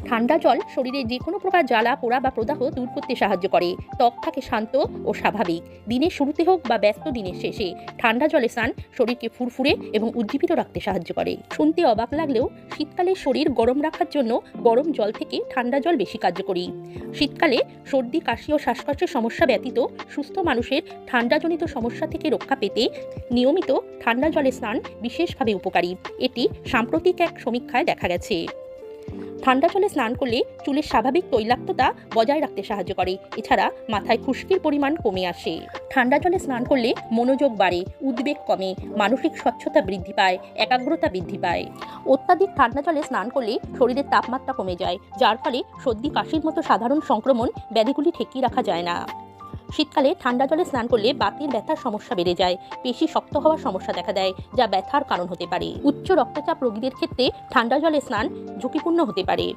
ঠান্ডা জল শরীরে যে কোনো প্রকার জ্বালা পোড়া বা প্রদাহ দূর করতে সাহায্য করে। ত্বক থাকে শান্ত ও স্বাভাবিক। দিনের শুরুতে হোক বা ব্যস্ত দিনের শেষে ঠান্ডা জলে স্নান শরীরকে ফুরফুরে এবং উজ্জীবিত রাখতে সাহায্য করে। শুনতে অবাক লাগলেও শীতকালে শরীর গরম রাখার জন্য গরম জল থেকে ঠান্ডা জল বেশি কার্যকরী। শীতকালে সর্দি কাশি ও শ্বাসকষ্টের সমস্যা ব্যতীত সুস্থ মানুষের ঠান্ডাজনিত সমস্যা থেকে রক্ষা পেতে নিয়মিত ঠান্ডা জলে স্নান বিশেষভাবে উপকারী। এটি সাম্প্রতিক এক সমীক্ষায় দেখা গেছে। ঠান্ডা জলে স্নান করলে চুলের স্বাভাবিক তৈলাক্ততা বজায় রাখতে সাহায্য করে। এছাড়া মাথায় খুশকির পরিমাণ কমে আসে। ঠান্ডা জলে স্নান করলে মনোযোগ বাড়ে, উদ্বেগ কমে, মানসিক স্বচ্ছতা বৃদ্ধি পায়, একাগ্রতা বৃদ্ধি পায়। অত্যাধিক ঠান্ডা জলে স্নান করলে শরীরের তাপমাত্রা কমে যায়, যার ফলে সর্দি কাশির মতো সাধারণ সংক্রমণ ব্যাধিগুলি ঠেকিয়ে রাখা যায় না। শীতকালে ঠান্ডা জলে স্নান করলে বাতের ব্যথার সমস্যা বেড়ে যায়, পেশি শক্ত হওয়ার সমস্যা দেখা দেয়, যা ব্যথার কারণ হতে পারে। উচ্চ রক্তচাপ রোগীদের ক্ষেত্রে ঠান্ডা জলে স্নান ঝুঁকিপূর্ণ হতে পারে।